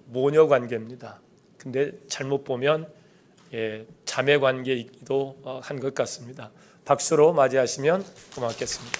모녀 관계입니다. 근데 잘못 보면 자매 관계이기도 한 것 같습니다. 박수로 맞이하시면 고맙겠습니다.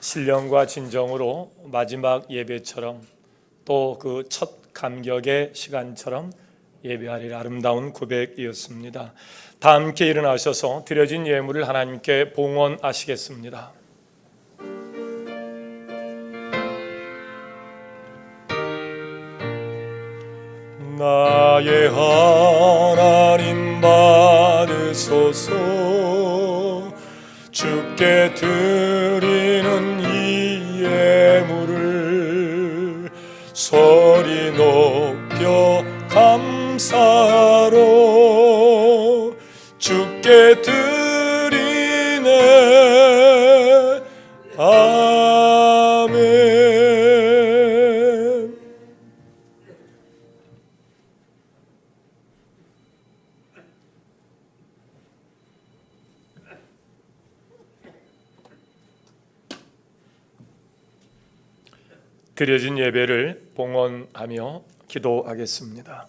신령과 진정으로 마지막 예배처럼 또 그 첫 감격의 시간처럼 예배하리라. 아름다운 고백이었습니다. 다 함께 일어나셔서 드려진 예물을 하나님께 봉헌하시겠습니다. 나의 하나님 받으소서. 주께 드리는 이 예물을 소리 높여 감사로 주 주께 드리네. 아멘. 드려진 예배를 봉헌하며 기도하겠습니다.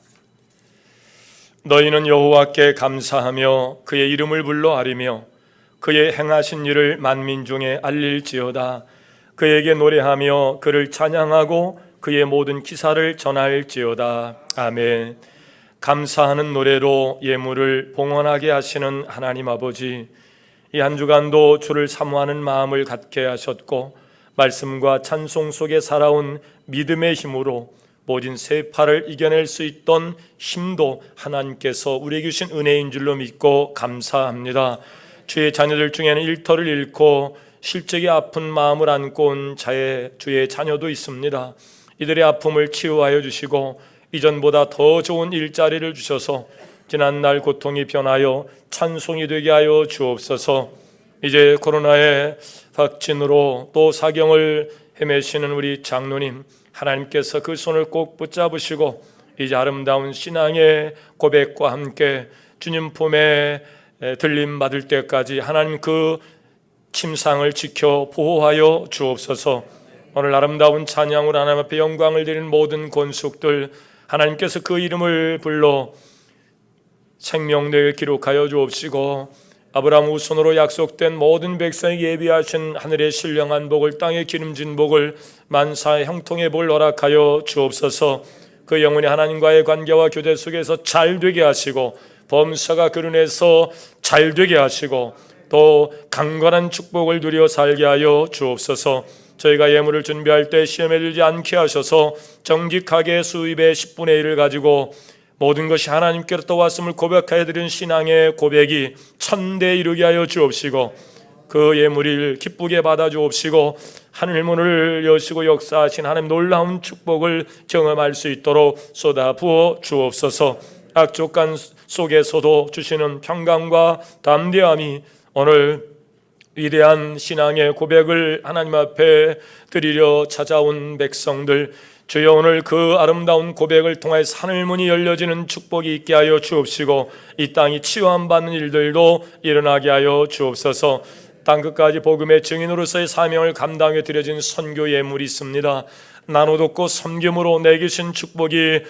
너희는 여호와께 감사하며 그의 이름을 불러 아리며 그의 행하신 일을 만민 중에 알릴지어다. 그에게 노래하며 그를 찬양하고 그의 모든 기사를 전할지어다. 아멘. 감사하는 노래로 예물을 봉헌하게 하시는 하나님 아버지, 이 한 주간도 주를 사모하는 마음을 갖게 하셨고 말씀과 찬송 속에 살아온 믿음의 힘으로 모진 세파를 이겨낼 수 있던 힘도 하나님께서 우리에게 주신 은혜인 줄로 믿고 감사합니다. 주의 자녀들 중에는 일터를 잃고 실적이 아픈 마음을 안고 온 주의 자녀도 있습니다. 이들의 아픔을 치유하여 주시고 이전보다 더 좋은 일자리를 주셔서 지난날 고통이 변하여 찬송이 되게 하여 주옵소서. 이제 코로나의 확진으로 또 사경을 헤매시는 우리 장로님, 하나님께서 그 손을 꼭 붙잡으시고 이제 아름다운 신앙의 고백과 함께 주님 품에 들림 받을 때까지 하나님 그 침상을 지켜 보호하여 주옵소서. 오늘 아름다운 찬양으로 하나님 앞에 영광을 드리는 모든 권속들, 하나님께서 그 이름을 불러 생명내에 기록하여 주옵시고 아브라함 후손으로 약속된 모든 백성이 예비하신 하늘의 신령한 복을, 땅의 기름진 복을, 만사의 형통의 복을 허락하여 주옵소서. 그 영혼이 하나님과의 관계와 교제 속에서 잘되게 하시고 범사가 그른에서 잘되게 하시고 또 강건한 축복을 누려 살게 하여 주옵소서. 저희가 예물을 준비할 때 시험에 들지 않게 하셔서 정직하게 수입의 10분의 1을 가지고 모든 것이 하나님께로부터 왔음을 고백하여 드린 신앙의 고백이 천대에 이르게 하여 주옵시고 그 예물을 기쁘게 받아 주옵시고 하늘 문을 여시고 역사하신 하나님 놀라운 축복을 경험할 수 있도록 쏟아 부어 주옵소서. 악족간 속에서도 주시는 평강과 담대함이 오늘 위대한 신앙의 고백을 하나님 앞에 드리려 찾아온 백성들, 주여 오늘 그 아름다운 고백을 통하여 하늘문이 열려지는 축복이 있게 하여 주옵시고 이 땅이 치유함받는 일들도 일어나게 하여 주옵소서. 땅끝까지 복음의 증인으로서의 사명을 감당해 드려진 선교 예물이 있습니다. 나눠 돕고 섬김으로 내게 주신 축복이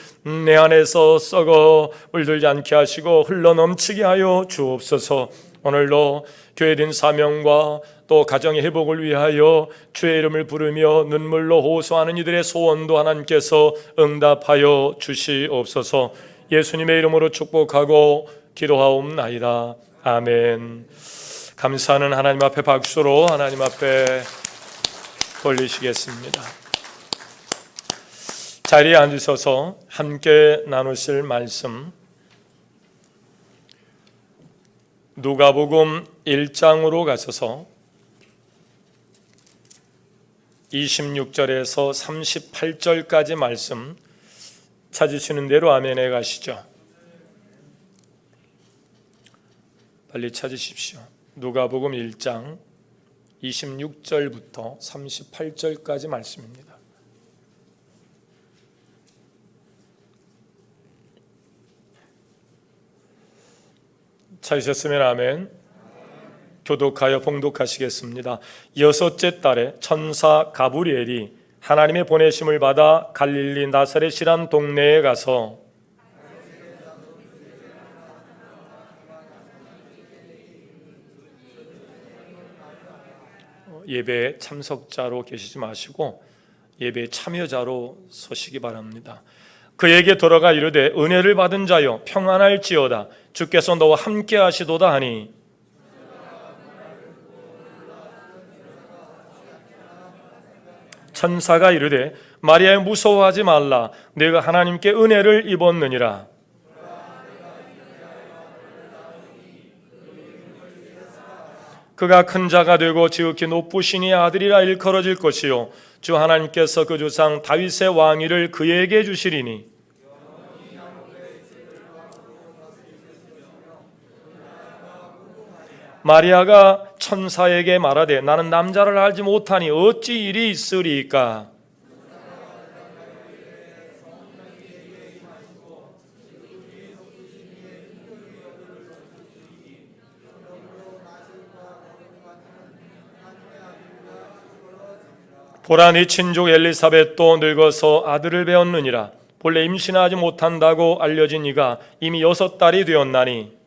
내 안에서 썩어 물들지 않게 하시고 흘러넘치게 하여 주옵소서. 오늘도 교회된 사명과 또 가정의 회복을 위하여 주의 이름을 부르며 눈물로 호소하는 이들의 소원도 하나님께서 응답하여 주시옵소서. 예수님의 이름으로 축복하고 기도하옵나이다. 아멘. 감사하는 하나님 앞에 박수로 하나님 앞에 돌리시겠습니다. 자리에 앉으셔서 함께 나누실 말씀 누가복음 1장으로 가셔서 26절에서 38절까지 말씀 찾으시는 대로 아멘해 가시죠. 빨리 찾으십시오. 누가복음 1장 26절부터 38절까지 말씀입니다. 찾으셨으면 아멘. 교독하여 봉독하시겠습니다. 여섯째 달에 천사 가브리엘이 하나님의 보내심을 받아 갈릴리 나사렛이란 동네에 가서 예배 참석자로 계시지 마시고 예배 참여자로 서시기 바랍니다. 그에게 들어가 이르되 은혜를 받은 자여 평안할지어다. 주께서 너와 함께 하시도다 하니 천사가 이르되 마리아여 무서워하지 말라. 내가 하나님께 은혜를 입었느니라. 그가 큰 자가 되고 지극히 높으시니 아들이라 일컬어질 것이요 주 하나님께서 그 조상 다윗의 왕위를 그에게 주시리니 마리아가 천사에게 말하되 나는 남자를 알지 못하니 어찌 일이 있으리까? 보라, 네 친족 엘리사벳도 늙어서 아들을 배었느니라. 본래 임신하지 못한다고 알려진 이가 이미 6달이 되었나니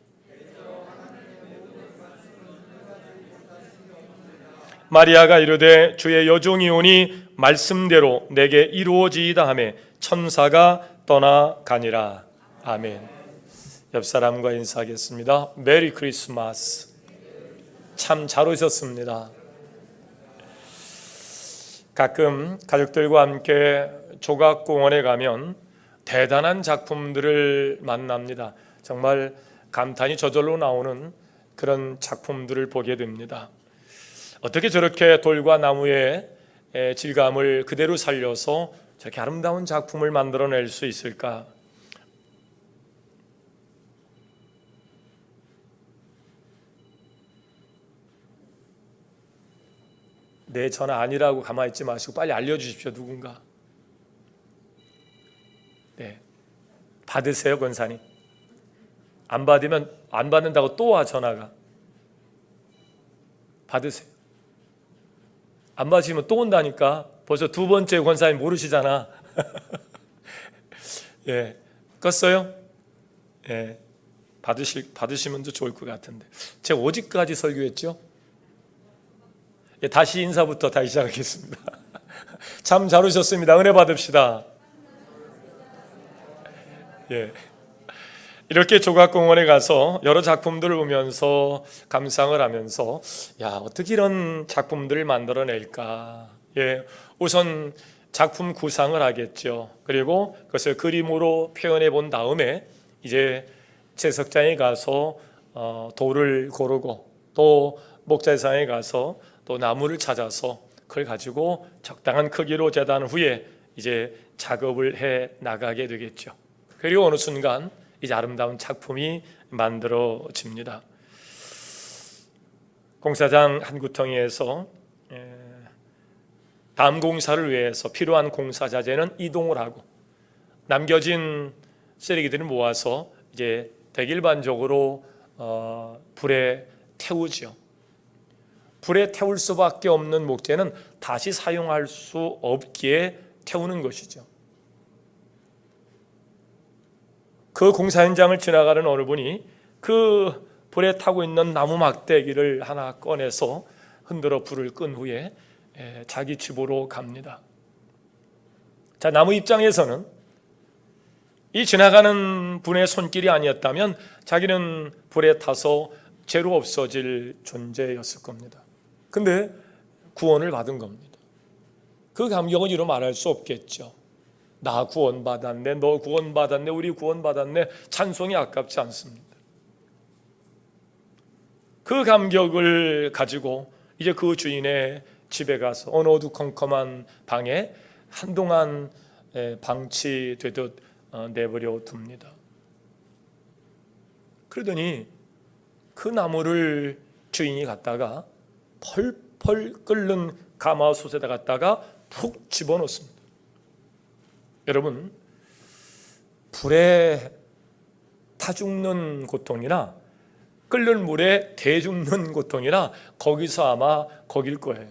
마리아가 이르되 주의 여종이 오니 말씀대로 내게 이루어지이다 하매 천사가 떠나가니라. 아멘. 옆 사람과 인사하겠습니다. 메리 크리스마스. 참 잘 오셨습니다. 가끔 가족들과 함께 조각공원에 가면 대단한 작품들을 만납니다. 정말 감탄이 저절로 나오는 그런 작품들을 보게 됩니다. 어떻게 저렇게 돌과 나무의 질감을 그대로 살려서 저렇게 아름다운 작품을 만들어낼 수 있을까? 네, 저는 아니라고 가만히 있지 마시고 빨리 알려주십시오. 누군가. 네, 받으세요, 권사님. 안 받으면 안 받는다고 또 와 전화가. 받으세요. 안 받으시면 또 온다니까. 벌써 2번째 권사님 모르시잖아. 예, 껐어요? 예, 받으시면 더 좋을 것 같은데. 제가 어디까지 설교했죠? 예, 다시 인사부터 다시 시작하겠습니다. 참 잘 오셨습니다. 은혜 받읍시다. 예, 이렇게 조각공원에 가서 여러 작품들을 보면서 감상을 하면서 야, 어떻게 이런 작품들을 만들어낼까? 예, 우선 작품 구상을 하겠죠. 그리고 그것을 그림으로 표현해 본 다음에 이제 제석장에 가서 돌을 고르고 또 목자상에 가서 또 나무를 찾아서 그걸 가지고 적당한 크기로 재단 후에 이제 작업을 해 나가게 되겠죠. 그리고 어느 순간 이제 아름다운 작품이 만들어집니다. 공사장 한 구덩이에서 다음 공사를 위해서 필요한 공사 자재는 이동을 하고 남겨진 쓰레기들을 모아서 이제 대일반적으로 불에 태우죠. 불에 태울 수밖에 없는 목재는 다시 사용할 수 없기에 태우는 것이죠. 그 공사 현장을 지나가는 어느 분이 그 불에 타고 있는 나무 막대기를 하나 꺼내서 흔들어 불을 끈 후에 자기 집으로 갑니다. 자, 나무 입장에서는 이 지나가는 분의 손길이 아니었다면 자기는 불에 타서 죄로 없어질 존재였을 겁니다. 근데 구원을 받은 겁니다. 그 감격은 이루 말할 수 없겠죠. 나 구원받았네, 너 구원받았네, 우리 구원받았네, 찬송이 아깝지 않습니다. 그 감격을 가지고 이제 그 주인의 집에 가서 어느 어두컴컴한 방에 한동안 방치되듯 내버려 둡니다. 그러더니 그 나무를 주인이 갖다가 펄펄 끓는 가마솥에다 갖다가 푹 집어넣습니다. 여러분, 불에 타 죽는 고통이나 끓는 물에 대 죽는 고통이나 거기서 아마 거길 거예요.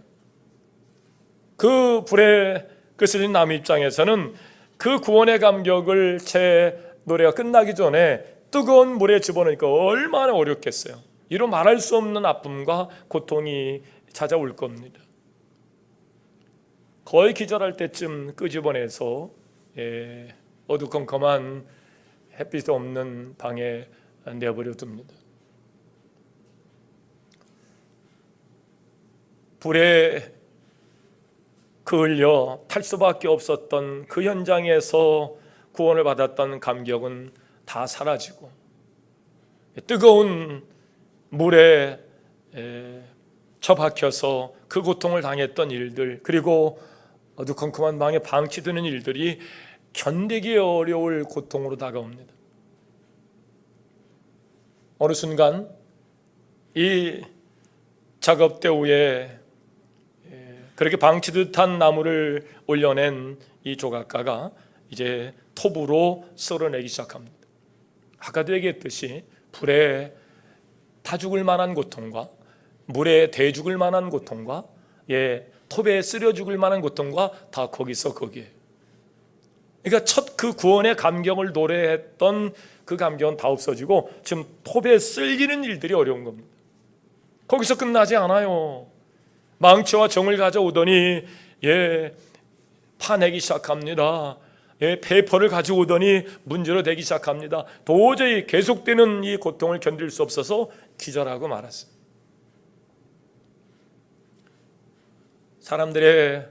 그 불에 끄슬린 나무 입장에서는 그 구원의 감격을 제 노래가 끝나기 전에 뜨거운 물에 집어넣으니까 얼마나 어렵겠어요. 이로 말할 수 없는 아픔과 고통이 찾아올 겁니다. 거의 기절할 때쯤 끄집어내서 어두컴컴한 햇빛 없는 방에 내버려 둡니다. 불에 그을려 탈 수밖에 없었던 그 현장에서 구원을 받았던 감격은 다 사라지고 뜨거운 물에 처박혀서 그 고통을 당했던 일들, 그리고 어두컴컴한 방에 방치되는 일들이 견디기 어려울 고통으로 다가옵니다. 어느 순간 이 작업대 위에 그렇게 방치듯한 나무를 올려낸 이 조각가가 이제 톱으로 썰어내기 시작합니다. 아까도 얘기했듯이 불에 타 죽을 만한 고통과 물에 대 죽을 만한 고통과 톱에 쓰려 죽을 만한 고통과 다 거기에. 그러니까 첫 그 구원의 감격을 노래했던 그 감격은 다 없어지고 지금 톱에 쓸리는 일들이 어려운 겁니다. 거기서 끝나지 않아요. 망치와 정을 가져오더니 파내기 시작합니다. 페이퍼를 가져오더니 문제로 되기 시작합니다. 도저히 계속되는 이 고통을 견딜 수 없어서 기절하고 말았어요. 사람들의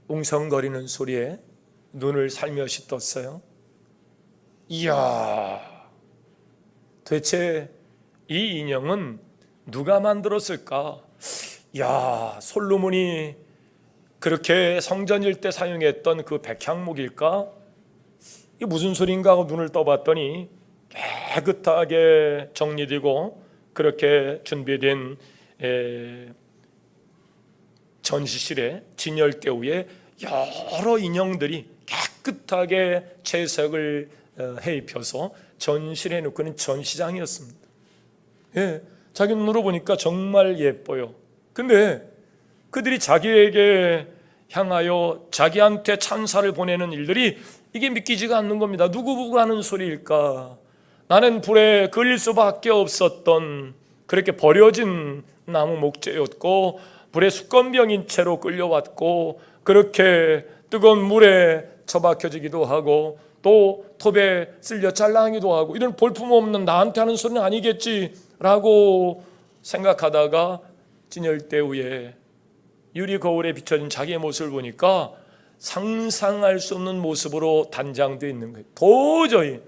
웅성거리는 소리에 눈을 살며시 떴어요. 이야, 도대체 이 인형은 누가 만들었을까? 야, 솔로몬이 그렇게 성전일 때 사용했던 그 백향목일까? 이게 무슨 소린가 하고 눈을 떠봤더니 깨끗하게 정리되고 그렇게 준비된 전시실에 진열대 위에 여러 인형들이 깨끗하게 채색을 해 입혀서 전시실에 놓고는 전시장이었습니다. 자기 눈으로 보니까 정말 예뻐요. 근데 그들이 자기에게 향하여 자기한테 찬사를 보내는 일들이 이게 믿기지가 않는 겁니다. 누구 하는 소리일까? 나는 불에 그릴 수밖에 없었던 그렇게 버려진 나무 목재였고 불에 수건병인 채로 끌려왔고 그렇게 뜨거운 물에 처박혀지기도 하고 또 톱에 쓸려 잘라하기도 하고 이런 볼품없는 나한테 하는 소리는 아니겠지라고 생각하다가 진열대 위에 유리 거울에 비춰진 자기의 모습을 보니까 상상할 수 없는 모습으로 단장되어 있는 거예요. 도저히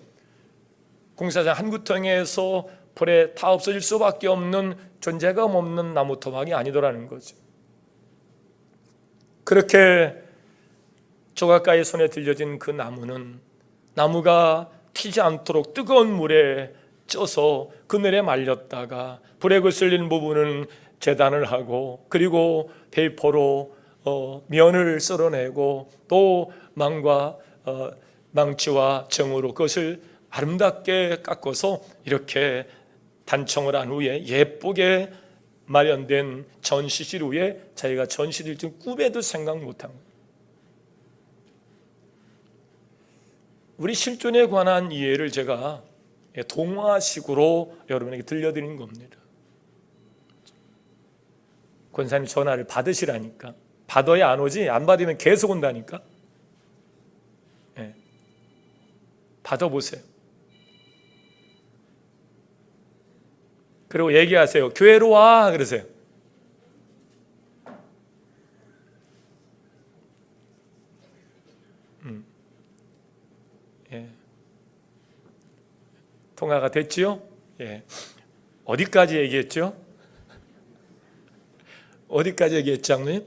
공사장 한 구덩이에서 불에 타 없어질 수밖에 없는 존재감 없는 나무 토막이 아니더라는 거죠. 그렇게 조각가의 손에 들려진 그 나무가 튀지 않도록 뜨거운 물에 쪄서 그늘에 말렸다가 불에 거슬린 부분은 재단을 하고 그리고 페이퍼로 면을 썰어내고 또 망치와 정으로 그것을 아름답게 깎아서 이렇게 단청을 한 후에 예쁘게 마련된 전시실 위에 자기가 전시될 줄 꿈에도 생각 못한 거예요. 우리 실존에 관한 이해를 제가 동화식으로 여러분에게 들려드리는 겁니다. 권사님 전화를 받으시라니까. 받아야 안 오지 안 받으면 계속 온다니까. 받아보세요. 그리고 얘기하세요. 교회로 와 그러세요. 통화가 됐지요? 어디까지 얘기했죠? 어디까지 얘기했죠, 장로님?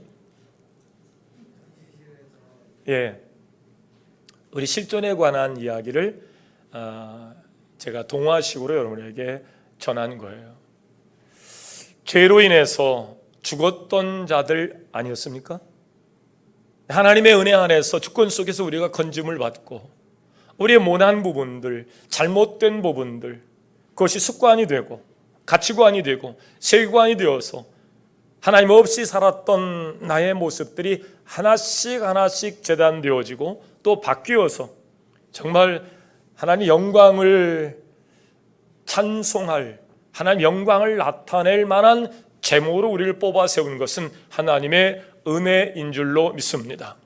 우리 실존에 관한 이야기를 제가 동화식으로 여러분에게 전한 거예요. 죄로 인해서 죽었던 자들 아니었습니까? 하나님의 은혜 안에서 주권 속에서 우리가 건짐을 받고 우리의 모난 부분들, 잘못된 부분들, 그것이 습관이 되고 가치관이 되고 세계관이 되어서 하나님 없이 살았던 나의 모습들이 하나씩 재단되어지고 또 바뀌어서 정말 하나님 영광을 찬송할, 하나님 영광을 나타낼 만한 제목으로 우리를 뽑아 세운 것은 하나님의 은혜인 줄로 믿습니다.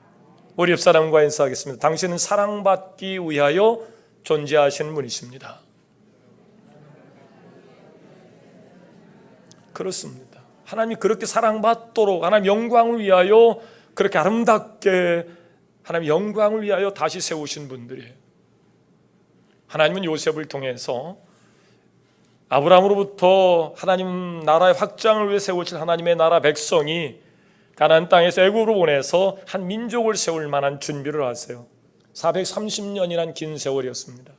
우리 옆사람과 인사하겠습니다. 당신은 사랑받기 위하여 존재하시는 분이십니다. 그렇습니다. 하나님이 그렇게 사랑받도록 하나님 영광을 위하여 그렇게 아름답게 하나님 영광을 위하여 다시 세우신 분들이에요. 하나님은 요셉을 통해서 아브라함으로부터 하나님 나라의 확장을 위해 세우실 하나님의 나라 백성이 가나안 땅에서 애굽으로 보내서 한 민족을 세울 만한 준비를 하세요. 430년이란 긴 세월이었습니다.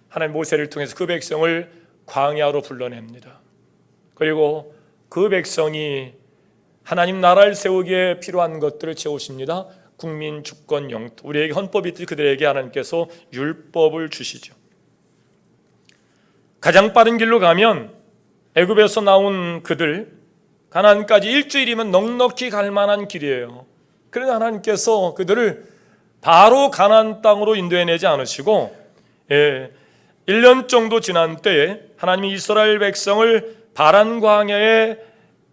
하나님 모세를 통해서 그 백성을 광야로 불러냅니다. 그리고 그 백성이 하나님 나라를 세우기에 필요한 것들을 채우십니다. 국민, 주권, 영토. 우리에게 헌법이 있듯이 그들에게 하나님께서 율법을 주시죠. 가장 빠른 길로 가면 애굽에서 나온 그들 가나안까지 일주일이면 넉넉히 갈 만한 길이에요. 그러나 하나님께서 그들을 바로 가나안 땅으로 인도해내지 않으시고 1년 정도 지난 때에 하나님이 이스라엘 백성을 바란 광야에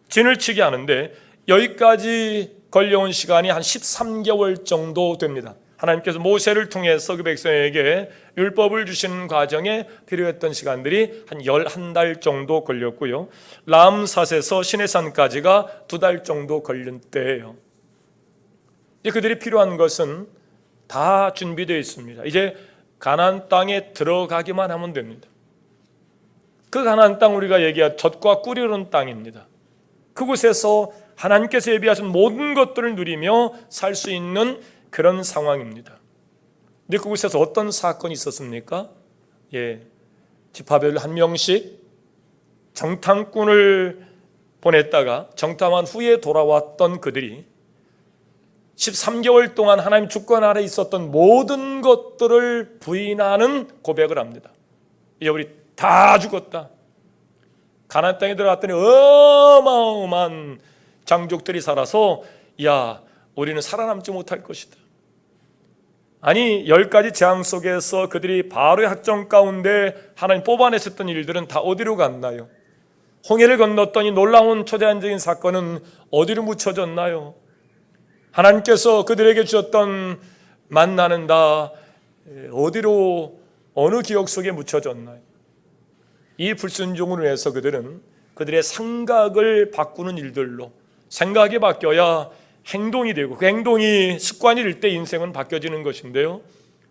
진을 치게 하는데 여기까지 걸려온 시간이 한 13개월 정도 됩니다. 하나님께서 모세를 통해서 그 백성에게 율법을 주시는 과정에 필요했던 시간들이 한 11달 정도 걸렸고요. 람삿에서 시내산까지가 2달 정도 걸린 때예요. 이제 그들이 필요한 것은 다 준비되어 있습니다. 이제 가나안 땅에 들어가기만 하면 됩니다. 그 가나안 땅 우리가 얘기한 젖과 꿀이 흐르는 땅입니다. 그곳에서 하나님께서 예비하신 모든 것들을 누리며 살 수 있는 그런 상황입니다. 근데 그곳에서 어떤 사건이 있었습니까? 지파별 한 명씩 정탐꾼을 보냈다가 정탐한 후에 돌아왔던 그들이 13개월 동안 하나님 주권 아래 있었던 모든 것들을 부인하는 고백을 합니다. 이제 우리 다 죽었다. 가나안 땅에 들어갔더니 어마어마한 장족들이 살아서 우리는 살아남지 못할 것이다. 아니 10가지 재앙 속에서 그들이 바로의 학정 가운데 하나님 뽑아내셨던 일들은 다 어디로 갔나요? 홍해를 건넜더니 놀라운 초대한적인 사건은 어디로 묻혀졌나요? 하나님께서 그들에게 주셨던 만나는 다 어디로 어느 기억 속에 묻혀졌나요? 이 불순종으로 해서 그들은 그들의 생각을 바꾸는 일들로 생각이 바뀌어야 행동이 되고 그 행동이 습관이 될 때 인생은 바뀌어지는 것인데요.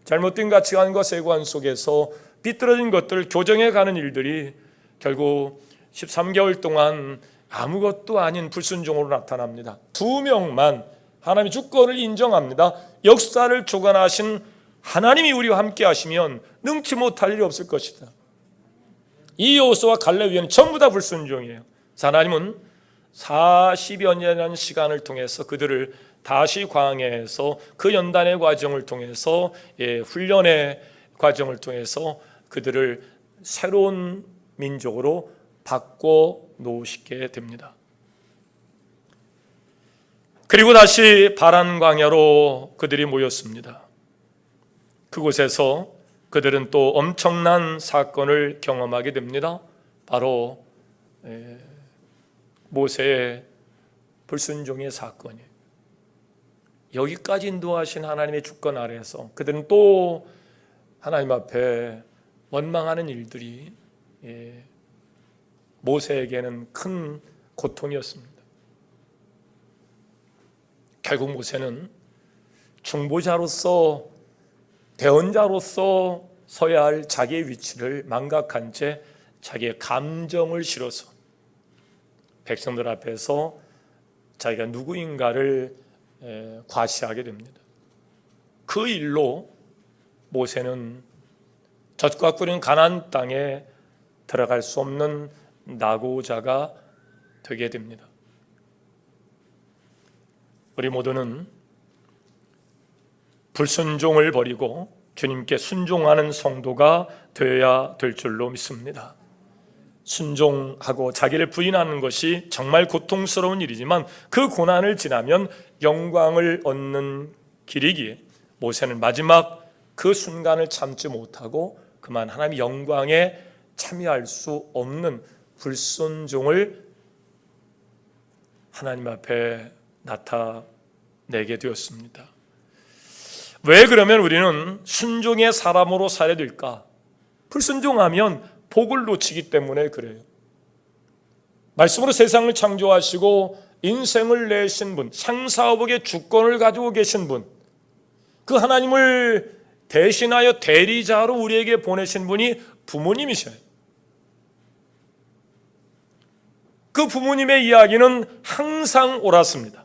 잘못된 가치관과 세관 속에서 비뚤어진 것들을 교정해가는 일들이 결국 13개월 동안 아무것도 아닌 불순종으로 나타납니다. 2명만 하나님의 주권을 인정합니다. 역사를 주관하신 하나님이 우리와 함께 하시면 능치 못할 일이 없을 것이다. 이 여호수아와 갈렙 위에는 전부 다 불순종이에요. 하나님은 40여 년이라는 시간을 통해서 그들을 다시 광야에서 그 연단의 과정을 통해서 훈련의 과정을 통해서 그들을 새로운 민족으로 바꿔 놓으시게 됩니다. 그리고 다시 바란 광야로 그들이 모였습니다. 그곳에서 그들은 또 엄청난 사건을 경험하게 됩니다. 바로 모세의 불순종의 사건이에요. 여기까지 인도하신 하나님의 주권 아래에서 그들은 또 하나님 앞에 원망하는 일들이 모세에게는 큰 고통이었습니다. 결국 모세는 중보자로서 대언자로서 서야 할 자기의 위치를 망각한 채 자기의 감정을 실어서 백성들 앞에서 자기가 누구인가를 과시하게 됩니다. 그 일로 모세는 젖과 꿀인 가나안 땅에 들어갈 수 없는 낙오자가 되게 됩니다. 우리 모두는 불순종을 버리고 주님께 순종하는 성도가 되어야 될 줄로 믿습니다. 순종하고 자기를 부인하는 것이 정말 고통스러운 일이지만 그 고난을 지나면 영광을 얻는 길이기에 모세는 마지막 그 순간을 참지 못하고 그만 하나님의 영광에 참여할 수 없는 불순종을 하나님 앞에 나타내게 되었습니다. 왜 그러면 우리는 순종의 사람으로 살아야 될까? 불순종하면 복을 놓치기 때문에 그래요. 말씀으로 세상을 창조하시고 인생을 내신 분, 생사업의 주권을 가지고 계신 분, 그 하나님을 대신하여 대리자로 우리에게 보내신 분이 부모님이셔요. 그 부모님의 이야기는 항상 옳았습니다.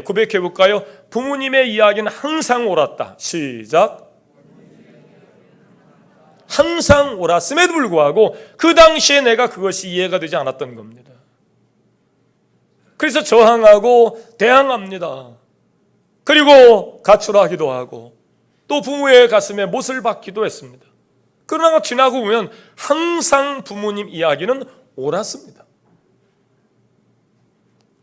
고백해 볼까요? 부모님의 이야기는 항상 옳았다. 시작. 항상 옳았음에도 불구하고 그 당시에 내가 그것이 이해가 되지 않았던 겁니다. 그래서 저항하고 대항합니다. 그리고 가출하기도 하고 또 부모의 가슴에 못을 박기도 했습니다. 그러나 지나고 보면 항상 부모님 이야기는 옳았습니다.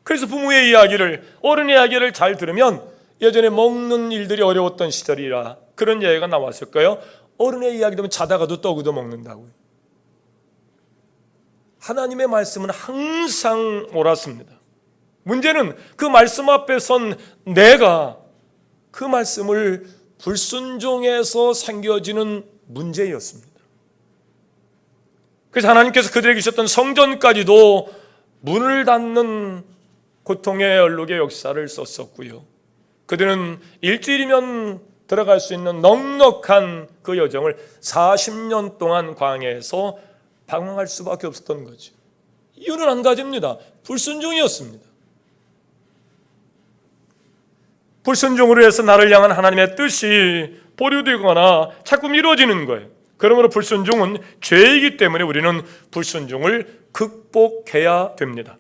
그래서 부모의 이야기를, 어른의 이야기를 잘 들으면 예전에 먹는 일들이 어려웠던 시절이라 그런 이야기가 나왔을까요? 어른의 이야기 들으면 자다가도 떡우도 먹는다고요. 하나님의 말씀은 항상 옳았습니다. 문제는 그 말씀 앞에 선 내가 그 말씀을 불순종해서 생겨지는 문제였습니다. 그래서 하나님께서 그들에게 주셨던 성전까지도 문을 닫는 고통의 얼룩의 역사를 썼었고요. 그들은 일주일이면 들어갈 수 있는 넉넉한 그 여정을 40년 동안 광야에서 방황할 수밖에 없었던 거죠. 이유는 한 가지입니다. 불순종이었습니다. 불순종으로 해서 나를 향한 하나님의 뜻이 보류되거나 자꾸 미뤄지는 거예요. 그러므로 불순종은 죄이기 때문에 우리는 불순종을 극복해야 됩니다.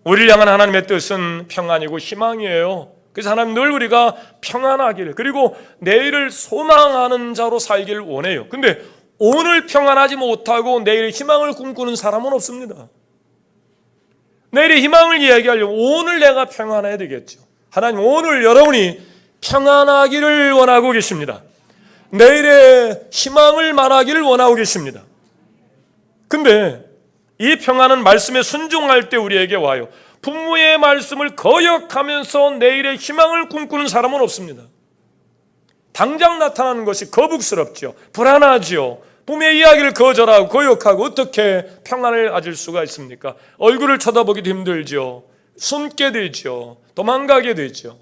우리를 향한 하나님의 뜻은 평안이고 희망이에요. 그래서 하나님 늘 우리가 평안하기를, 그리고 내일을 소망하는 자로 살기를 원해요. 근데 오늘 평안하지 못하고 내일의 희망을 꿈꾸는 사람은 없습니다. 내일의 희망을 이야기하려면 오늘 내가 평안해야 되겠죠. 하나님 오늘 여러분이 평안하기를 원하고 계십니다. 내일의 희망을 말하기를 원하고 계십니다. 근데 이 평안은 말씀에 순종할 때 우리에게 와요. 부모의 말씀을 거역하면서 내일의 희망을 꿈꾸는 사람은 없습니다. 당장 나타나는 것이 거북스럽죠. 불안하죠. 부모의 이야기를 거절하고 거역하고 어떻게 평안을 가질 수가 있습니까? 얼굴을 쳐다보기도 힘들죠. 숨게 되죠. 도망가게 되죠.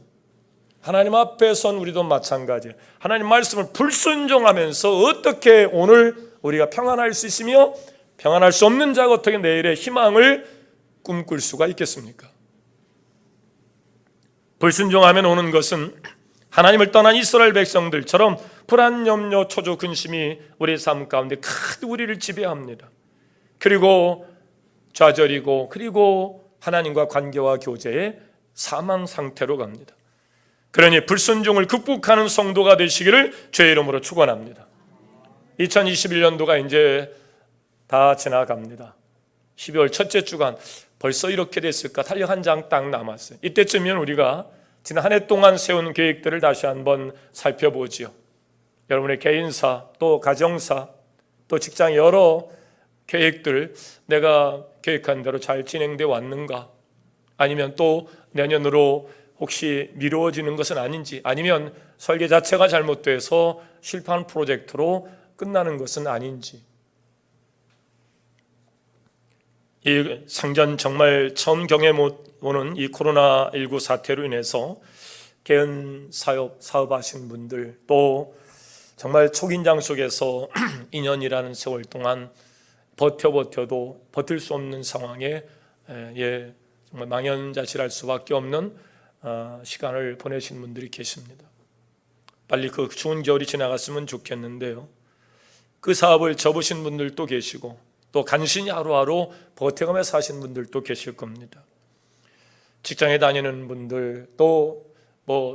하나님 앞에 선 우리도 마찬가지예요. 하나님 말씀을 불순종하면서 어떻게 오늘 우리가 평안할 수 있으며 평안할 수 없는 자가 어떻게 내일의 희망을 꿈꿀 수가 있겠습니까? 불순종하면 오는 것은 하나님을 떠난 이스라엘 백성들처럼 불안, 염려, 초조, 근심이 우리의 삶 가운데 크게 우리를 지배합니다. 그리고 좌절이고 그리고 하나님과 관계와 교제의 사망 상태로 갑니다. 그러니 불순종을 극복하는 성도가 되시기를 주의 이름으로 축원합니다. 2021년도가 이제 다 지나갑니다. 12월 첫째 주간 벌써 이렇게 됐을까? 달력 한 장 딱 남았어요. 이때쯤이면 우리가 지난 한 해 동안 세운 계획들을 다시 한번 살펴보지요. 여러분의 개인사, 또 가정사, 또 직장 여러 계획들 내가 계획한 대로 잘 진행되어 왔는가? 아니면 또 내년으로 혹시 미루어지는 것은 아닌지, 아니면 설계 자체가 잘못돼서 실패한 프로젝트로 끝나는 것은 아닌지. 이 상전 정말 처음 경험해보는 이 코로나19 사태로 인해서 개인 사업하신 분들, 또 정말 초긴장 속에서 2년이라는 세월 동안 버텨도 버틸 수 없는 상황에 정말 망연자실할 수밖에 없는 시간을 보내신 분들이 계십니다. 빨리 그 추운 겨울이 지나갔으면 좋겠는데요. 그 사업을 접으신 분들도 계시고 또 간신히 하루하루 버텨가며 사신 분들도 계실 겁니다. 직장에 다니는 분들, 또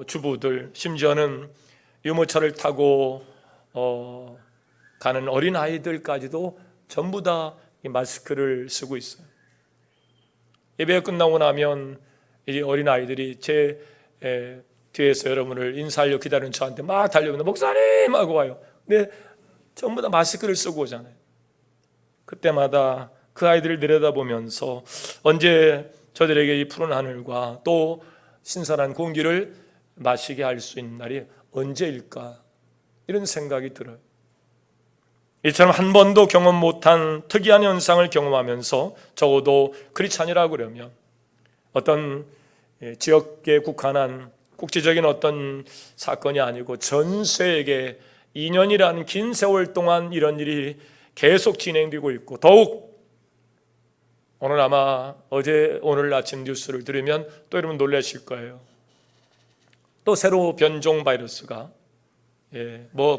주부들, 심지어는 유모차를 타고 가는 어린 아이들까지도 전부 다 이 마스크를 쓰고 있어요. 예배가 끝나고 나면 이 어린 아이들이 제 뒤에서 여러분을 인사하려 기다리는 저한테 막 달려오는데 목사님 하고 와요. 근데 전부 다 마스크를 쓰고 오잖아요. 그때마다 그 아이들을 내려다보면서 언제 저들에게 이 푸른 하늘과 또 신선한 공기를 마시게 할 수 있는 날이 언제일까? 이런 생각이 들어요. 이처럼 한 번도 경험 못한 특이한 현상을 경험하면서 적어도 크리스찬이라고 그러면 어떤 지역에 국한한 국제적인 어떤 사건이 아니고 전 세계 2년이라는 긴 세월 동안 이런 일이 계속 진행되고 있고, 더욱 오늘 아마 오늘 아침 뉴스를 들으면 또 여러분 놀라실 거예요. 또 새로 변종 바이러스가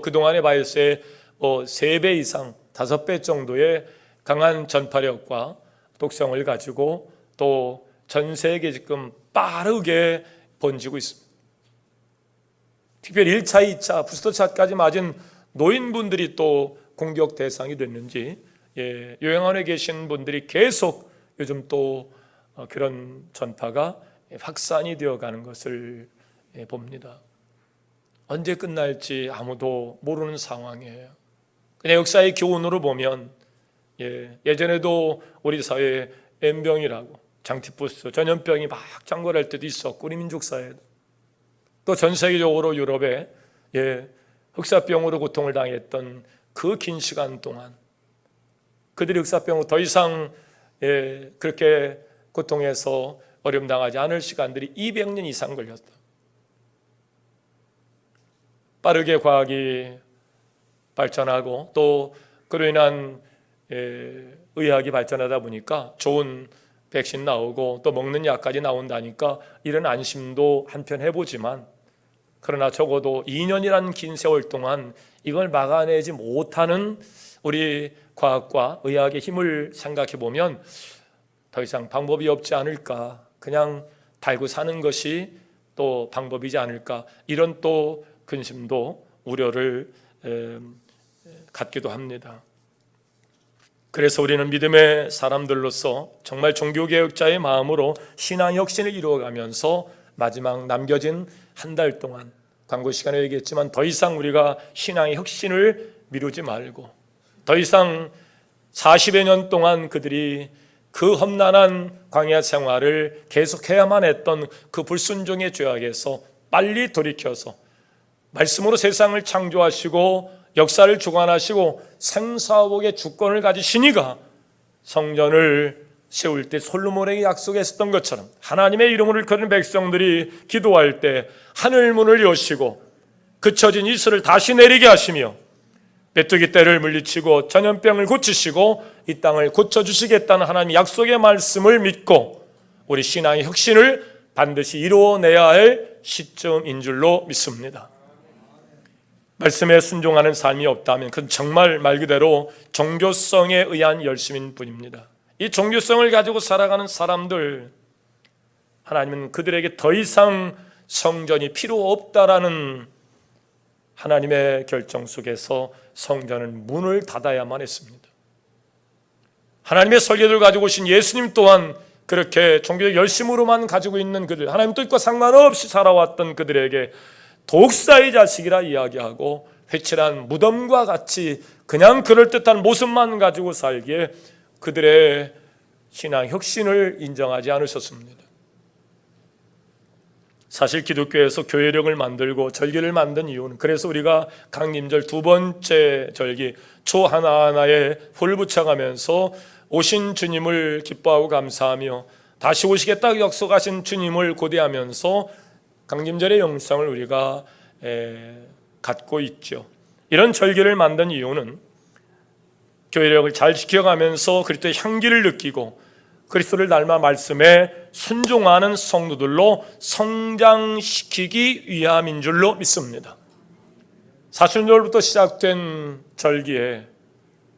그동안의 바이러스에 3배 이상, 5배 정도의 강한 전파력과 독성을 가지고 또 전 세계에 지금 빠르게 번지고 있습니다. 특별히 1차, 2차, 부스터샷까지 맞은 노인분들이 또 공격 대상이 됐는지 요양원에 계신 분들이 계속 요즘 또 그런 전파가 확산이 되어가는 것을 봅니다. 언제 끝날지 아무도 모르는 상황이에요. 그냥 역사의 교훈으로 보면 예전에도 우리 사회에 M병이라고 장티푸스, 전염병이 막 창궐할 때도 있었고 우리 민족 사회도 또 전 세계적으로 유럽에 흑사병으로 고통을 당했던 그 긴 시간 동안 그들이 흑사병으로 더 이상 그렇게 고통해서 어려움 당하지 않을 시간들이 200년 이상 걸렸다. 빠르게 과학이 발전하고 또 그로 인한 의학이 발전하다 보니까 좋은 백신 나오고 또 먹는 약까지 나온다니까 이런 안심도 한편 해보지만 그러나 적어도 2년이라는 긴 세월 동안 이걸 막아내지 못하는 우리 과학과 의학의 힘을 생각해 보면 더 이상 방법이 없지 않을까, 그냥 달고 사는 것이 또 방법이지 않을까, 이런 또 근심도 우려를 갖기도 합니다. 그래서 우리는 믿음의 사람들로서 정말 종교개혁자의 마음으로 신앙 혁신을 이루어가면서 마지막 남겨진 한 달 동안 광고 시간에 얘기했지만 더 이상 우리가 신앙의 혁신을 미루지 말고 더 이상 40여 년 동안 그들이 그 험난한 광야 생활을 계속해야만 했던 그 불순종의 죄악에서 빨리 돌이켜서 말씀으로 세상을 창조하시고 역사를 주관하시고 생사복의 주권을 가지시니가 성전을 세울 때 솔로몬에게 약속했었던 것처럼 하나님의 이름을 거는 백성들이 기도할 때 하늘문을 여시고 그쳐진 이슬을 다시 내리게 하시며 메뚜기 떼를 물리치고 전염병을 고치시고 이 땅을 고쳐주시겠다는 하나님의 약속의 말씀을 믿고 우리 신앙의 혁신을 반드시 이루어내야 할 시점인 줄로 믿습니다. 말씀에 순종하는 삶이 없다면 그건 정말 말 그대로 종교성에 의한 열심인 뿐입니다. 이 종교성을 가지고 살아가는 사람들, 하나님은 그들에게 더 이상 성전이 필요 없다라는 하나님의 결정 속에서 성전은 문을 닫아야만 했습니다. 하나님의 설계를 가지고 오신 예수님 또한 그렇게 종교의 열심으로만 가지고 있는 그들, 하나님 뜻과 상관없이 살아왔던 그들에게 독사의 자식이라 이야기하고 회칠한 무덤과 같이 그냥 그럴듯한 모습만 가지고 살기에 그들의 신앙 혁신을 인정하지 않으셨습니다. 사실 기독교에서 교회력을 만들고 절기를 만든 이유는 그래서 우리가 강림절 두 번째 절기 초 하나하나에 불 붙여가면서 오신 주님을 기뻐하고 감사하며 다시 오시겠다고 약속하신 주님을 고대하면서 강림절의 영상을 우리가 갖고 있죠. 이런 절기를 만든 이유는 교회력을 잘 지켜가면서 그리스도의 향기를 느끼고 그리스도를 닮아 말씀에 순종하는 성도들로 성장시키기 위함인 줄로 믿습니다. 사순절부터 시작된 절기에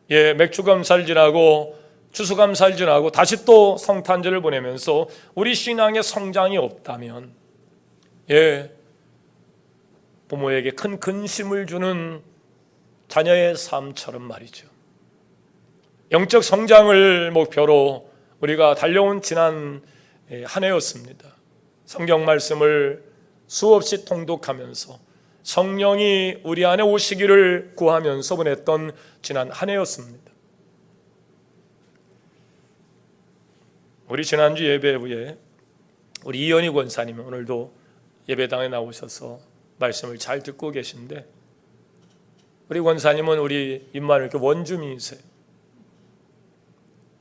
맥주감사를 지나고 추수감사를 지나고 다시 또 성탄절을 보내면서 우리 신앙의 성장이 없다면 부모에게 큰 근심을 주는 자녀의 삶처럼 말이죠. 영적 성장을 목표로 우리가 달려온 지난 한 해였습니다. 성경 말씀을 수없이 통독하면서 성령이 우리 안에 오시기를 구하면서 보냈던 지난 한 해였습니다. 우리 지난주 예배 후에 우리 이현희 권사님이 오늘도 예배당에 나오셔서 말씀을 잘 듣고 계신데 우리 권사님은 우리 임마누엘교회 원주민이세요.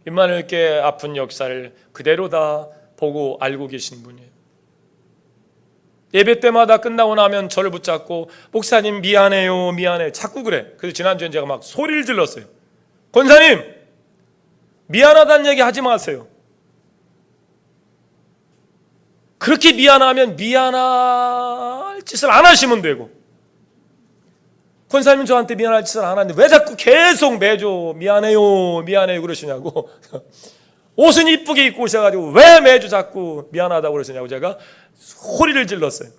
임마누엘교회 아픈 역사를 그대로 다 보고 알고 계신 분이에요. 예배 때마다 끝나고 나면 저를 붙잡고 목사님 미안해요 미안해 자꾸 그래. 그래서 지난주에 제가 막 소리를 질렀어요. 권사님 미안하다는 얘기 하지 마세요. 그렇게 미안하면 미안할 짓을 안 하시면 되고 권사님은 저한테 미안할 짓을 안 하는데 왜 자꾸 계속 매주 미안해요 미안해요 그러시냐고. 옷은 이쁘게 입고 오셔가지고 왜 매주 자꾸 미안하다고 그러시냐고 제가 소리를 질렀어요.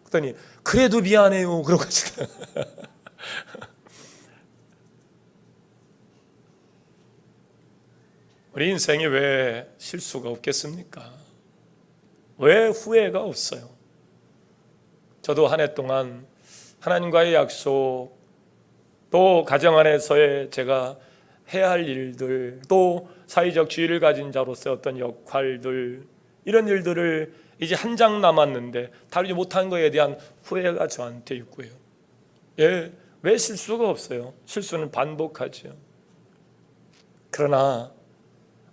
그랬더니 그래도 미안해요 그러고 하시더라고요. 우리 인생에 왜 실수가 없겠습니까? 왜 후회가 없어요? 저도 한 해 동안 하나님과의 약속, 또 가정 안에서의 제가 해야 할 일들, 또 사회적 지위를 가진 자로서의 어떤 역할들, 이런 일들을 이제 한 장 남았는데 다루지 못한 것에 대한 후회가 저한테 있고요. 예, 왜 실수가 없어요? 실수는 반복하죠. 그러나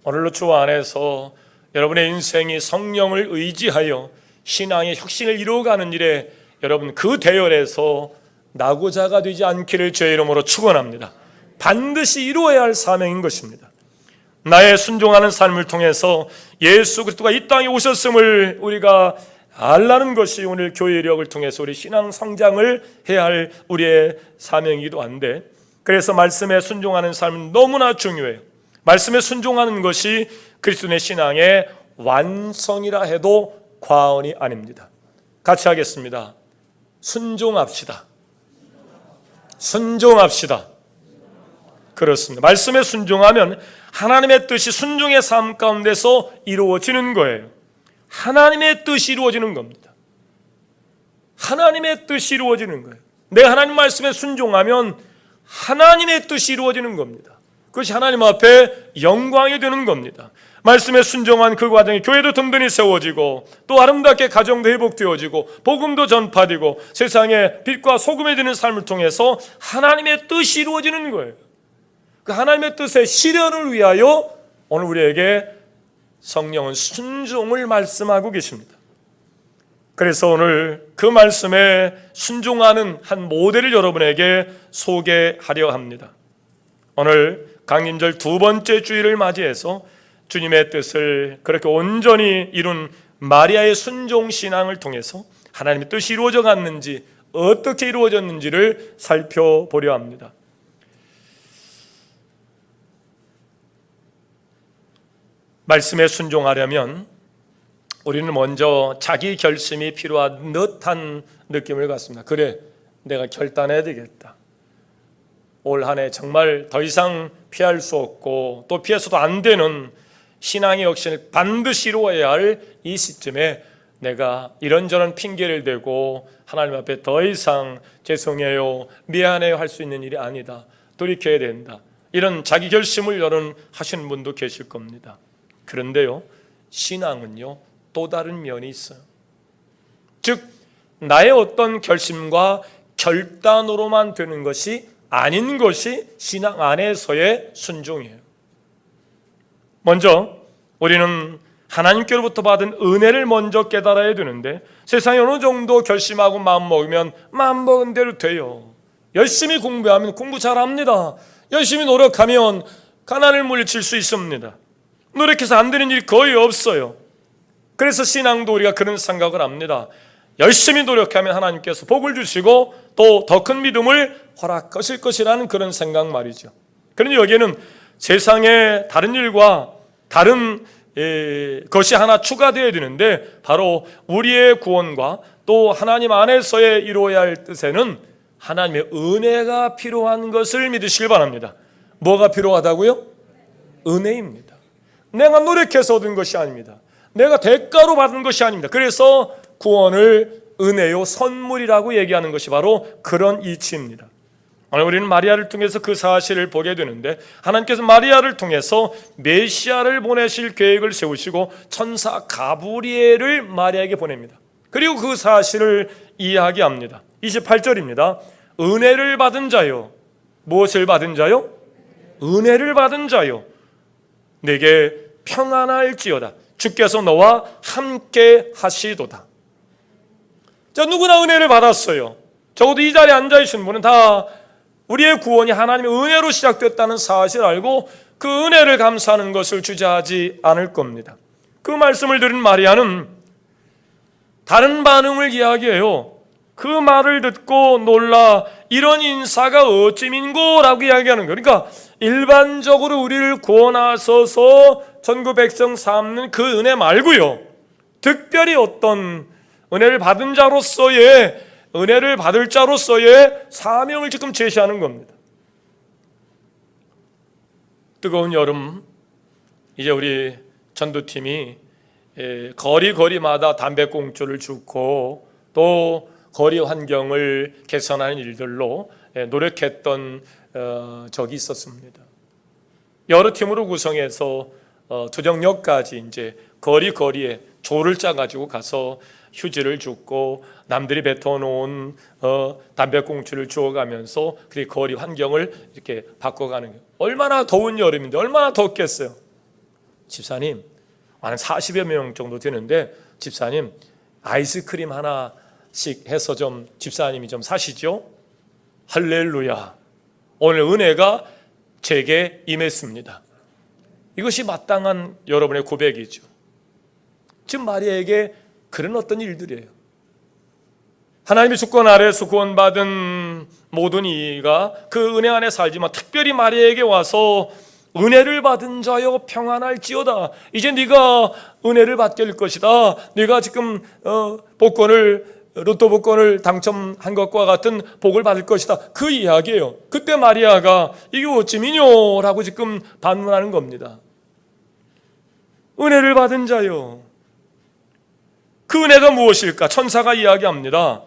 오늘로 주 안에서 여러분의 인생이 성령을 의지하여 신앙의 혁신을 이루어가는 일에 여러분 그 대열에서 낙오자가 되지 않기를 주의 이름으로 축원합니다. 반드시 이루어야 할 사명인 것입니다. 나의 순종하는 삶을 통해서 예수 그리스도가 이 땅에 오셨음을 우리가 알라는 것이 오늘 교회 이력을 통해서 우리 신앙 성장을 해야 할 우리의 사명이기도 한데, 그래서 말씀에 순종하는 삶은 너무나 중요해요. 말씀에 순종하는 것이 그리스도의 신앙의 완성이라 해도 과언이 아닙니다. 같이 하겠습니다. 순종합시다. 순종합시다. 그렇습니다. 말씀에 순종하면 하나님의 뜻이 순종의 삶 가운데서 이루어지는 거예요. 하나님의 뜻이 이루어지는 겁니다. 하나님의 뜻이 이루어지는 거예요. 내가 하나님 말씀에 순종하면 하나님의 뜻이 이루어지는 겁니다. 그것이 하나님 앞에 영광이 되는 겁니다. 말씀에 순종한 그 과정에 교회도 든든히 세워지고 또 아름답게 가정도 회복되어지고 복음도 전파되고 세상에 빛과 소금이 되는 삶을 통해서 하나님의 뜻이 이루어지는 거예요. 그 하나님의 뜻의 실현을 위하여 오늘 우리에게 성령은 순종을 말씀하고 계십니다. 그래서 오늘 그 말씀에 순종하는 한 모델을 여러분에게 소개하려 합니다. 오늘 강림절 두 번째 주일을 맞이해서 주님의 뜻을 그렇게 온전히 이룬 마리아의 순종신앙을 통해서 하나님의 뜻이 이루어져 갔는지 어떻게 이루어졌는지를 살펴보려 합니다. 말씀에 순종하려면 우리는 먼저 자기 결심이 필요한 듯한 느낌을 갖습니다. 그래, 내가 결단해야 되겠다. 올 한 해 정말 더 이상 피할 수 없고 또 피해서도 안 되는 신앙의 혁신을 반드시 이루어야 할 이 시점에 내가 이런저런 핑계를 대고 하나님 앞에 더 이상 죄송해요, 미안해요 할 수 있는 일이 아니다. 돌이켜야 된다. 이런 자기 결심을 여러분 하시는 분도 계실 겁니다. 그런데요, 신앙은요 또 다른 면이 있어요. 즉 나의 어떤 결심과 결단으로만 되는 것이 아닌 것이 신앙 안에서의 순종이에요. 먼저 우리는 하나님께로부터 받은 은혜를 먼저 깨달아야 되는데, 세상에 어느 정도 결심하고 마음먹으면 마음먹은 대로 돼요. 열심히 공부하면 공부 잘합니다. 열심히 노력하면 가난을 물리칠 수 있습니다. 노력해서 안 되는 일이 거의 없어요. 그래서 신앙도 우리가 그런 생각을 합니다. 열심히 노력하면 하나님께서 복을 주시고 또 더 큰 믿음을 허락하실 것이라는 그런 생각 말이죠. 그런데 여기에는 세상의 다른 일과 다른 것이 하나 추가되어야 되는데, 바로 우리의 구원과 또 하나님 안에서의 이루어야 할 뜻에는 하나님의 은혜가 필요한 것을 믿으시길 바랍니다. 뭐가 필요하다고요? 은혜입니다. 내가 노력해서 얻은 것이 아닙니다. 내가 대가로 받은 것이 아닙니다. 그래서 구원을 은혜요 선물이라고 얘기하는 것이 바로 그런 이치입니다. 오늘 우리는 마리아를 통해서 그 사실을 보게 되는데, 하나님께서 마리아를 통해서 메시아를 보내실 계획을 세우시고 천사 가브리엘을 마리아에게 보냅니다. 그리고 그 사실을 이야기합니다. 28절입니다. 은혜를 받은 자요. 무엇을 받은 자요? 은혜를 받은 자요. 내게 평안할지어다. 주께서 너와 함께 하시도다. 자, 누구나 은혜를 받았어요. 적어도 이 자리에 앉아있는 분은 다 우리의 구원이 하나님의 은혜로 시작됐다는 사실을 알고 그 은혜를 감사하는 것을 주저하지 않을 겁니다. 그 말씀을 들은 마리아는 다른 반응을 이야기해요. 그 말을 듣고 놀라 이런 인사가 어찌민고라고 이야기하는 거예요. 그러니까 일반적으로 우리를 구원하소서 전국 백성 삼는 그 은혜 말고요, 특별히 어떤 은혜를 받은 자로서의, 은혜를 받을 자로서의 사명을 지금 제시하는 겁니다. 뜨거운 여름, 이제 우리 전도팀이 거리마다 담배꽁초를 줍고 또 거리 환경을 개선하는 일들로 노력했던 적이 있었습니다. 여러 팀으로 구성해서 두정역까지 이제 거리에 조를 짜가지고 가서 휴지를 줍고 남들이 뱉어놓은 담배꽁초를 주워가면서 그 거리 환경을 이렇게 바꿔가는 거예요. 얼마나 더운 여름인데 얼마나 덥겠어요. 집사님, 한 40여 명 정도 되는데 집사님 아이스크림 하나씩 해서 좀 집사님이 좀 사시죠. 할렐루야, 오늘 은혜가 제게 임했습니다. 이것이 마땅한 여러분의 고백이죠. 지금 마리아에게 그런 어떤 일들이에요. 하나님의 주권 아래에서 구원받은 모든 이가 그 은혜 안에 살지만 특별히 마리아에게 와서 은혜를 받은 자여 평안할지어다, 이제 네가 은혜를 받게 될 것이다, 네가 지금 로또 복권을 당첨한 것과 같은 복을 받을 것이다, 그 이야기예요. 그때 마리아가 이게 어찌미뇨 라고 지금 반문하는 겁니다. 은혜를 받은 자요, 그 은혜가 무엇일까? 천사가 이야기합니다.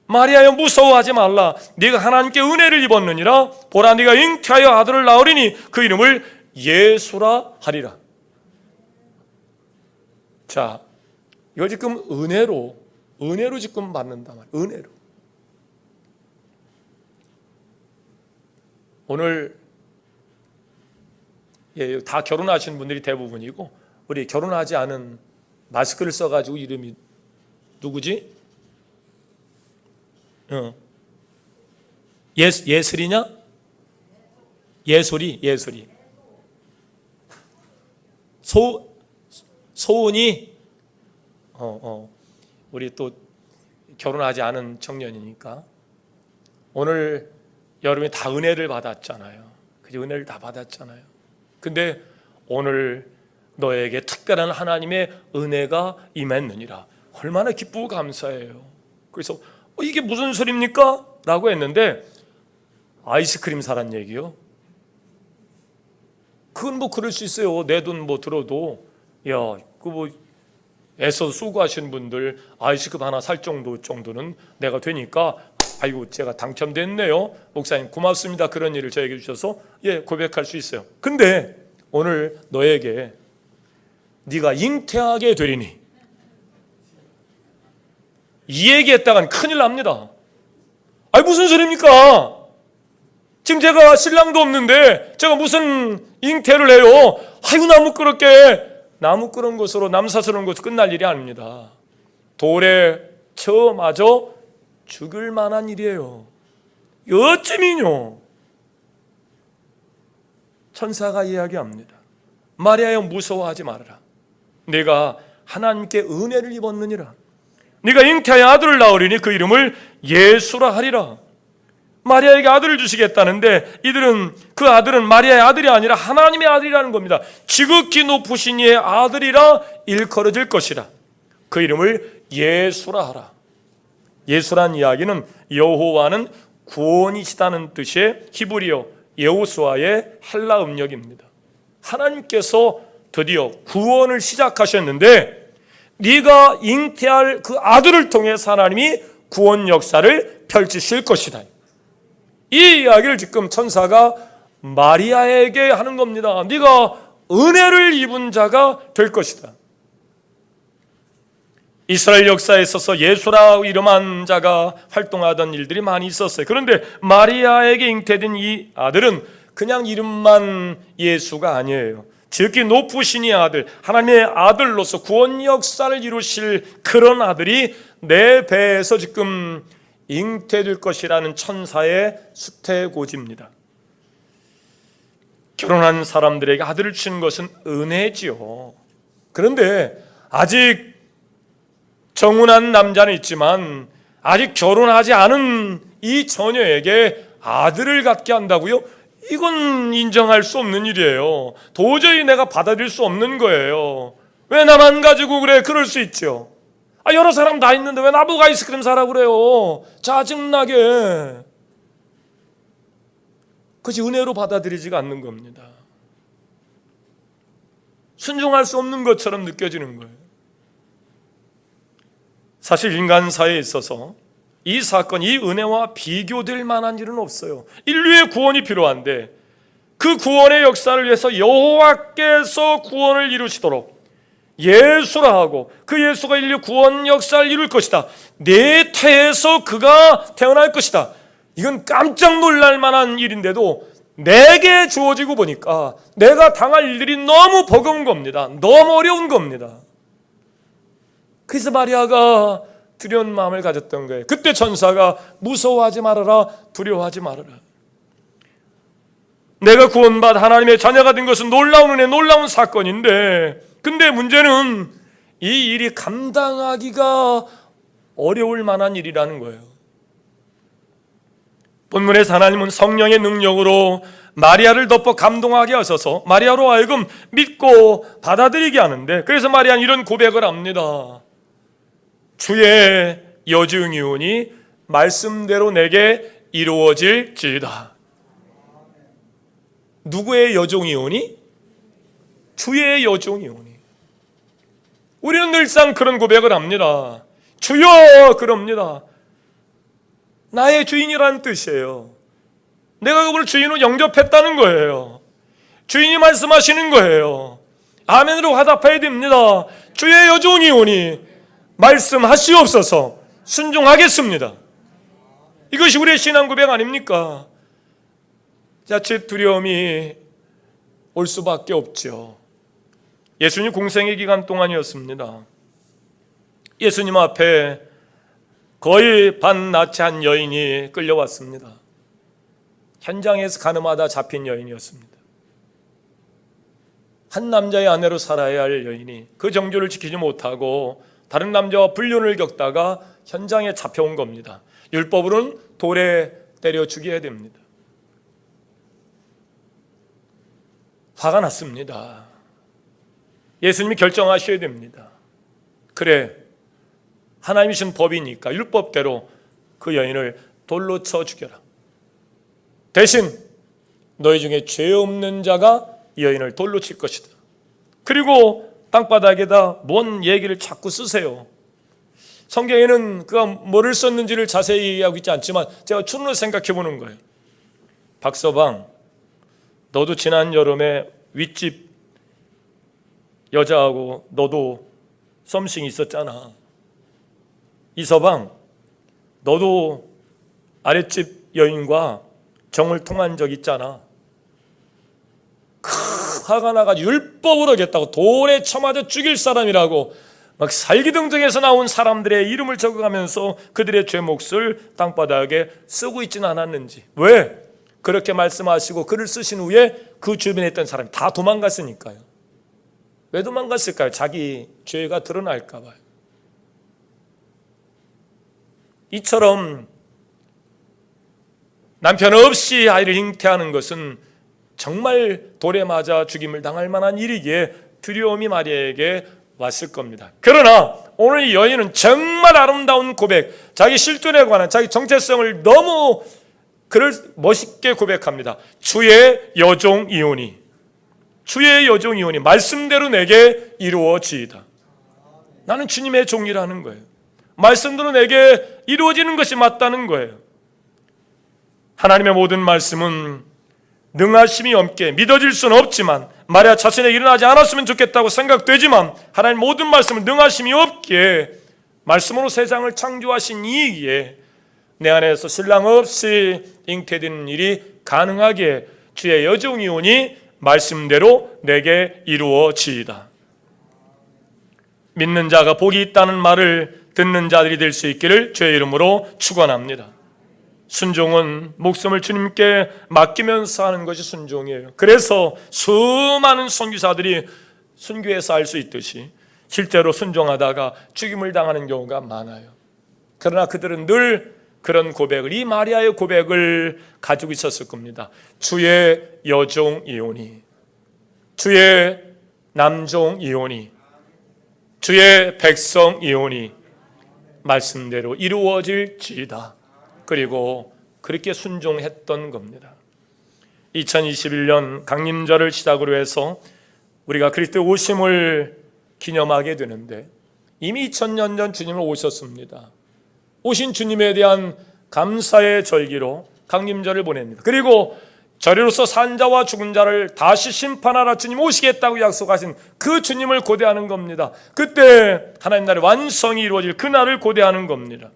마리아여, 무서워하지 말라. 네가 하나님께 은혜를 입었느니라. 보라, 네가 잉태하여 아들을 낳으리니 그 이름을 예수라 하리라. 자, 이거 지금 은혜로 지금 받는단 말이에요. 은혜로. 오늘 다 결혼하신 분들이 대부분이고, 우리 결혼하지 않은 마스크를 써가지고 이름이 누구지? 예슬이냐? 예솔이. 소은이. 우리 또 결혼하지 않은 청년이니까 오늘 여러분이 다 은혜를 받았잖아요. 그죠? 은혜를 다 받았잖아요. 근데 오늘 너에게 특별한 하나님의 은혜가 임했느니라. 얼마나 기쁘고 감사해요. 그래서 이게 무슨 소리입니까? 라고 했는데 아이스크림 사란 얘기요? 그건 뭐 그럴 수 있어요. 내 돈 뭐 들어도 애써 수고하시는 분들 아이스크림 하나 살 정도는 내가 되니까 아이고 제가 당첨됐네요. 목사님 고맙습니다. 그런 일을 저에게 주셔서 고백할 수 있어요. 근데 오늘 너에게 네가 잉태하게 되리니, 이 얘기했다간 큰일 납니다. 아니 무슨 소리입니까? 지금 제가 신랑도 없는데 제가 무슨 잉태를 해요? 아이고 나무 끄러운 것으로 남사스러운 것으로 끝날 일이 아닙니다. 돌에 쳐 맞아 죽을 만한 일이에요. 어찌미뇨? 천사가 이야기합니다. 마리아여, 무서워하지 말아라. 네가 하나님께 은혜를 입었느니라. 네가 잉태하여 아들을 낳으리니 그 이름을 예수라 하리라. 마리아에게 아들을 주시겠다는데 이들은 그 아들은 마리아의 아들이 아니라 하나님의 아들이라는 겁니다. 지극히 높으신 이의 아들이라 일컬어질 것이라. 그 이름을 예수라 하라. 예수란 이야기는 여호와는 구원이시다는 뜻의 히브리어 여호수아의 헬라 음력입니다. 하나님께서 드디어 구원을 시작하셨는데 네가 잉태할 그 아들을 통해서 하나님이 구원 역사를 펼치실 것이다. 이 이야기를 지금 천사가 마리아에게 하는 겁니다. 네가 은혜를 입은 자가 될 것이다. 이스라엘 역사에 있어서 예수라 이름한 자가 활동하던 일들이 많이 있었어요. 그런데 마리아에게 잉태된 이 아들은 그냥 이름만 예수가 아니에요. 지극히 높으신 이 아들, 하나님의 아들로서 구원 역사를 이루실 그런 아들이 내 배에서 지금 잉태될 것이라는 천사의 수태고지입니다. 결혼한 사람들에게 아들을 주는 것은 은혜지요. 그런데 아직 정혼한 남자는 있지만 아직 결혼하지 않은 이 처녀에게 아들을 갖게 한다고요? 이건 인정할 수 없는 일이에요. 도저히 내가 받아들일 수 없는 거예요. 왜 나만 가지고 그래? 그럴 수 있죠. 여러 사람 다 있는데 왜 나보고 아이스크림 사라 그래요? 짜증나게. 그것이 은혜로 받아들이지가 않는 겁니다. 순종할 수 없는 것처럼 느껴지는 거예요. 사실 인간사에 있어서 이 사건, 이 은혜와 비교될 만한 일은 없어요. 인류의 구원이 필요한데 그 구원의 역사를 위해서 여호와께서 구원을 이루시도록 예수라 하고 그 예수가 인류 구원 역사를 이룰 것이다. 내 태에서 그가 태어날 것이다. 이건 깜짝 놀랄 만한 일인데도 내게 주어지고 보니까 내가 당할 일들이 너무 버거운 겁니다. 너무 어려운 겁니다. 그래서 마리아가 두려운 마음을 가졌던 거예요. 그때 천사가 무서워하지 말아라, 두려워하지 말아라. 내가 구원받아 하나님의 자녀가 된 것은 놀라운 은혜, 놀라운 사건인데, 근데 문제는 이 일이 감당하기가 어려울 만한 일이라는 거예요. 본문에서 하나님은 성령의 능력으로 마리아를 덮어 감동하게 하셔서 마리아로 하여금 믿고 받아들이게 하는데, 그래서 마리아는 이런 고백을 합니다. 주의 여중이오니 말씀대로 내게 이루어질지이다. 누구의 여종이오니? 주의 여종이오니. 우리는 늘상 그런 고백을 합니다. 주여, 그럽니다. 나의 주인이라는 뜻이에요. 내가 그분을 주인으로 영접했다는 거예요. 주인이 말씀하시는 거예요. 아멘으로 화답해야 됩니다. 주의 여종이오니 말씀하시옵소서. 순종하겠습니다. 이것이 우리의 신앙 고백 아닙니까? 자칫 두려움이 올 수밖에 없죠. 예수님 공생의 기간 동안이었습니다. 예수님 앞에 거의 반나치한 여인이 끌려왔습니다. 현장에서 가늠하다 잡힌 여인이었습니다. 한 남자의 아내로 살아야 할 여인이 그 정조를 지키지 못하고 다른 남자와 불륜을 겪다가 현장에 잡혀온 겁니다. 율법으로는 돌에 때려 죽여야 됩니다. 화가 났습니다. 예수님이 결정하셔야 됩니다. 그래, 하나님이 신 법이니까 율법대로 그 여인을 돌로 쳐 죽여라. 대신 너희 중에 죄 없는 자가 이 여인을 돌로 칠 것이다. 그리고 땅바닥에다 뭔 얘기를 자꾸 쓰세요. 성경에는 그가 뭐를 썼는지를 자세히 얘기하고 있지 않지만 제가 추론을 생각해 보는 거예요. 박서방, 너도 지난 여름에 윗집 여자하고 너도 썸씽이 있었잖아. 이서방, 너도 아랫집 여인과 정을 통한 적 있잖아. 화가 나가지고 율법으로 하겠다고 돌에 쳐맞아 죽일 사람이라고 막 살기등등해서 나온 사람들의 이름을 적어가면서 그들의 죄몫을 땅바닥에 쓰고 있지는 않았는지. 왜? 그렇게 말씀하시고 글을 쓰신 후에 그 주변에 있던 사람이 다 도망갔으니까요. 왜 도망갔을까요? 자기 죄가 드러날까 봐요. 이처럼 남편 없이 아이를 잉태하는 것은 정말 돌에 맞아 죽임을 당할 만한 일이기에 두려움이 마리아에게 왔을 겁니다. 그러나 오늘 이 여인은 정말 아름다운 고백, 자기 실존에 관한 자기 정체성을 너무 그를 멋있게 고백합니다. 주의 여종이오니, 주의 여종이오니 말씀대로 내게 이루어지이다. 나는 주님의 종이라는 거예요. 말씀대로 내게 이루어지는 것이 맞다는 거예요. 하나님의 모든 말씀은 능하심이 없게 믿어질 수는 없지만, 마리아 자신에게 일어나지 않았으면 좋겠다고 생각되지만, 하나님 모든 말씀은 능하심이 없기에 말씀으로 세상을 창조하신 이기에 내 안에서 신랑 없이 잉태되는 일이 가능하기에 주의 여종이오니 말씀대로 내게 이루어지이다. 믿는 자가 복이 있다는 말을 듣는 자들이 될 수 있기를 주의 이름으로 축원합니다. 순종은 목숨을 주님께 맡기면서 하는 것이 순종이에요. 그래서 수많은 선교사들이 순교해서 알 수 있듯이 실제로 순종하다가 죽임을 당하는 경우가 많아요. 그러나 그들은 늘 그런 고백을, 이 마리아의 고백을 가지고 있었을 겁니다. 주의 여종이오니, 주의 남종이오니, 주의 백성이오니 말씀대로 이루어질지이다. 그리고 그렇게 순종했던 겁니다. 2021년 강림절을 시작으로 해서 우리가 그리스도의 오심을 기념하게 되는데, 이미 2000년 전 주님을 오셨습니다. 오신 주님에 대한 감사의 절기로 강림절을 보냅니다. 그리고 저리로서 산 자와 죽은 자를 다시 심판하라 주님 오시겠다고 약속하신 그 주님을 고대하는 겁니다. 그때 하나님 나라의 완성이 이루어질 그날을 고대하는 겁니다.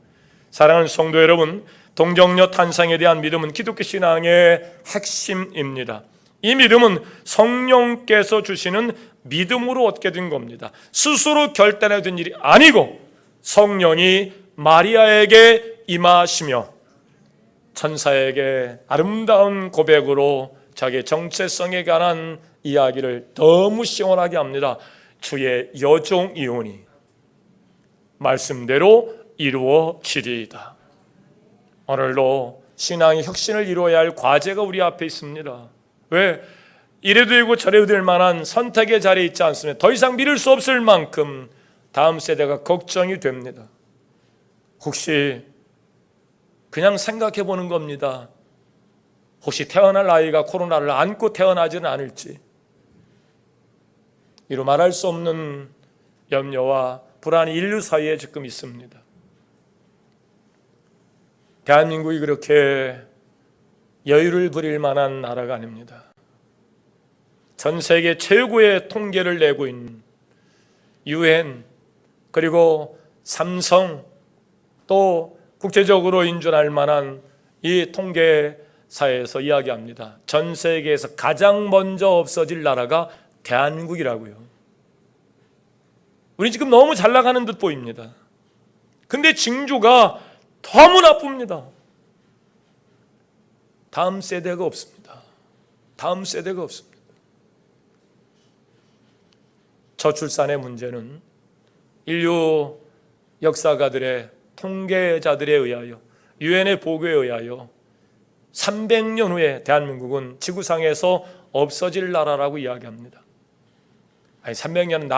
사랑하는 성도 여러분, 동정녀 탄생에 대한 믿음은 기독교 신앙의 핵심입니다. 이 믿음은 성령께서 주시는 믿음으로 얻게 된 겁니다. 스스로 결단해둔 일이 아니고 성령이 마리아에게 임하시며 천사에게 아름다운 고백으로 자기의 정체성에 관한 이야기를 너무 시원하게 합니다. 주의 여종이오니 말씀대로 이루어지리이다. 오늘도 신앙의 혁신을 이루어야 할 과제가 우리 앞에 있습니다. 왜? 이래도 되고 저래도 될 만한 선택의 자리에 있지 않습니다. 더 이상 믿을 수 없을 만큼 다음 세대가 걱정이 됩니다. 혹시 그냥 생각해 보는 겁니다. 혹시 태어날 아이가 코로나를 안고 태어나지는 않을지, 이루 말할 수 없는 염려와 불안이 인류 사이에 지금 있습니다. 대한민국이 그렇게 여유를 부릴 만한 나라가 아닙니다. 전 세계 최고의 통계를 내고 있는 UN, 그리고 삼성, 또 국제적으로 인정할 만한 이 통계사에서 이야기합니다. 전 세계에서 가장 먼저 없어질 나라가 대한민국이라고요. 우리 지금 너무 잘 나가는 듯 보입니다. 근데 징조가 너무 나쁩니다. 다음 세대가 없습니다. 다음 세대가 없습니다. 저출산의 문제는 인류 역사가들의 통계자들에 의하여, 유엔의 보고에 의하여 300년 후에 대한민국은 지구상에서 없어질 나라라고 이야기합니다. 아니 300년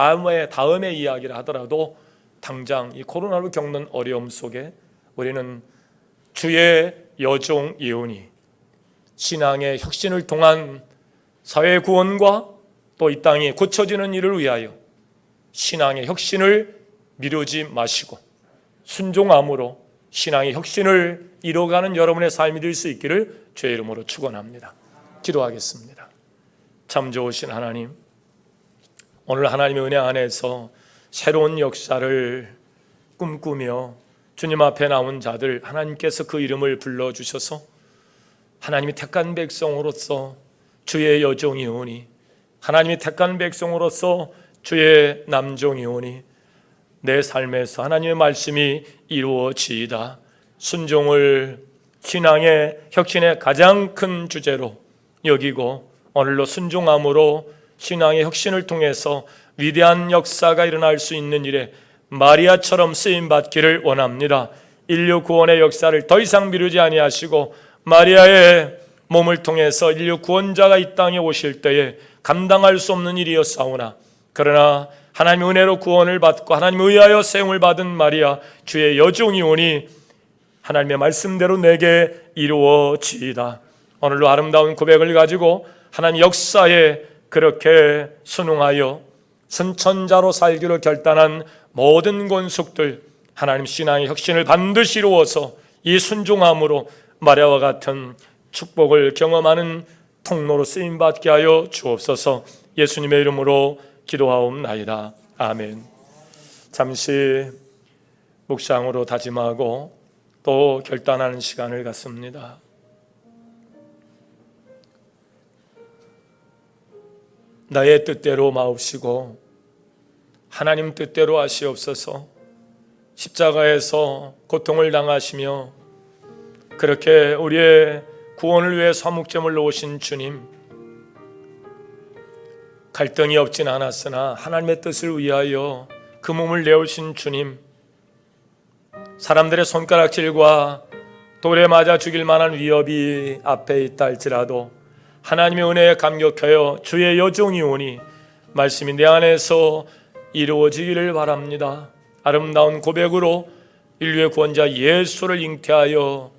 다음에 이야기를 하더라도 당장 이 코로나로 겪는 어려움 속에 우리는 주의 여종이오니 신앙의 혁신을 통한 사회 구원과 또 이 땅이 고쳐지는 일을 위하여 신앙의 혁신을 미루지 마시고 순종함으로 신앙의 혁신을 이뤄가는 여러분의 삶이 될 수 있기를 주의 이름으로 축원합니다. 기도하겠습니다. 참 좋으신 하나님, 오늘 하나님의 은혜 안에서 새로운 역사를 꿈꾸며 주님 앞에 나온 자들, 하나님께서 그 이름을 불러주셔서 하나님이 택한 백성으로서 주의 여종이오니, 하나님이 택한 백성으로서 주의 남종이오니 내 삶에서 하나님의 말씀이 이루어지이다. 순종을 신앙의 혁신의 가장 큰 주제로 여기고 오늘로 순종함으로 신앙의 혁신을 통해서 위대한 역사가 일어날 수 있는 일에 마리아처럼 쓰임받기를 원합니다. 인류 구원의 역사를 더 이상 미루지 아니하시고 마리아의 몸을 통해서 인류 구원자가 이 땅에 오실 때에 감당할 수 없는 일이었사오나, 그러나 하나님의 은혜로 구원을 받고 하나님을 의하여 세움을 받은 마리아 주의 여종이오니 하나님의 말씀대로 내게 이루어지이다. 오늘도 아름다운 고백을 가지고 하나님 역사에 그렇게 순응하여 선천자로 살기로 결단한 모든 권속들, 하나님 신앙의 혁신을 반드시 이루어서 이 순종함으로 마리아와 같은 축복을 경험하는 통로로 쓰임받게 하여 주옵소서. 예수님의 이름으로 기도하옵나이다. 아멘. 잠시 묵상으로 다짐하고 또 결단하는 시간을 갖습니다. 나의 뜻대로 마옵시고 하나님 뜻대로 하시옵소서. 십자가에서 고통을 당하시며 그렇게 우리의 구원을 위해 화목제물 놓으신 주님, 갈등이 없진 않았으나 하나님의 뜻을 위하여 그 몸을 내오신 주님, 사람들의 손가락질과 돌에 맞아 죽일 만한 위협이 앞에 있다 할지라도 하나님의 은혜에 감격하여 주의 여종이 오니 말씀이 내 안에서 이루어지기를 바랍니다. 아름다운 고백으로 인류의 구원자 예수를 잉태하여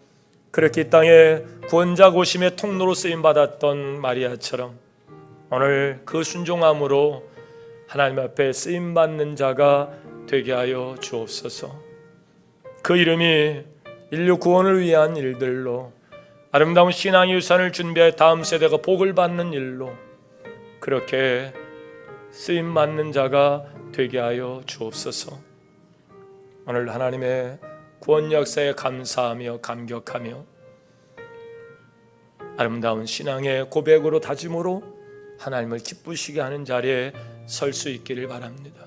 그렇게 이 땅에 구원자 고심의 통로로 쓰임받았던 마리아처럼 오늘 그 순종함으로 하나님 앞에 쓰임받는 자가 되게 하여 주옵소서. 그 이름이 인류 구원을 위한 일들로, 아름다운 신앙의 유산을 준비해 다음 세대가 복을 받는 일로 그렇게 쓰임받는 자가 되게 하여 주옵소서. 오늘 하나님의 구원 역사에 감사하며 감격하며 아름다운 신앙의 고백으로 다짐으로 하나님을 기쁘시게 하는 자리에 설 수 있기를 바랍니다.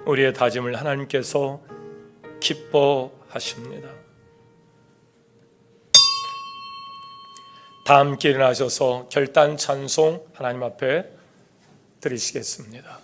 우리의 다짐을 하나님께서 기뻐하십니다. 다 함께 일어나셔서 결단 찬송 하나님 앞에 드리시겠습니다.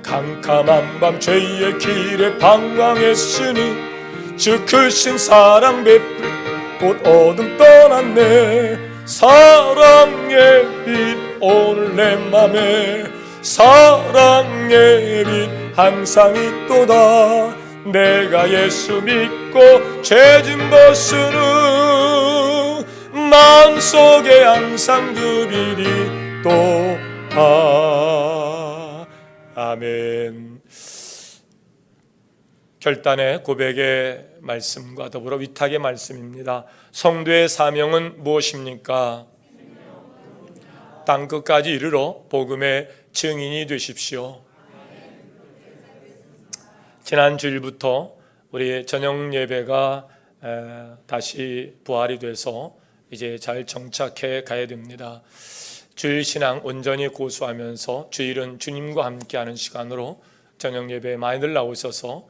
캄캄한 밤 죄의 길에 방황했으니 주 크신 사랑 베풀 곧 어둠 떠났네. 사랑의 빛 오늘 내 맘에 사랑의 빛 항상 있도다. 내가 예수 믿고 죄짐 벗은 후 마음속에 항상 그 빛이 또하. 아멘. 결단의 고백의 말씀과 더불어 위탁의 말씀입니다. 성도의 사명은 무엇입니까? 땅끝까지 이르러 복음의 증인이 되십시오. 지난 주일부터 우리 저녁 예배가 다시 부활이 돼서 이제 잘 정착해 가야 됩니다. 주일 신앙 온전히 고수하면서 주일은 주님과 함께하는 시간으로 저녁 예배에 많이들 나오셔서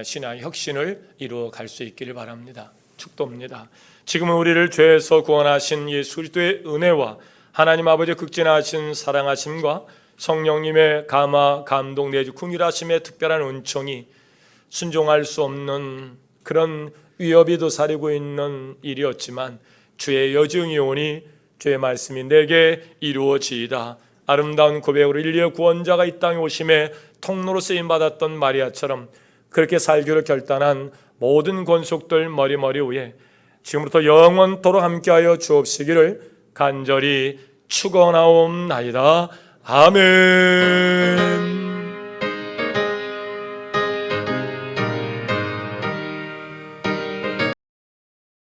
신앙의 혁신을 이루어 갈 수 있기를 바랍니다. 축도입니다. 지금은 우리를 죄에서 구원하신 예수 그리스도의 은혜와 하나님 아버지의 극진하신 사랑하심과 성령님의 감화, 감동 내지 궁휼하심의 특별한 은총이 순종할 수 없는 그런 위협이 도사리고 있는 일이었지만 주의 여정이 오니 주의 말씀이 내게 이루어지이다. 아름다운 고백으로 인류의 구원자가 이 땅에 오심에 통로로 쓰임받았던 마리아처럼 그렇게 살기로 결단한 모든 권속들 머리 위에 지금부터 영원토록 함께하여 주옵시기를 간절히 축원하옵나이다. 아멘.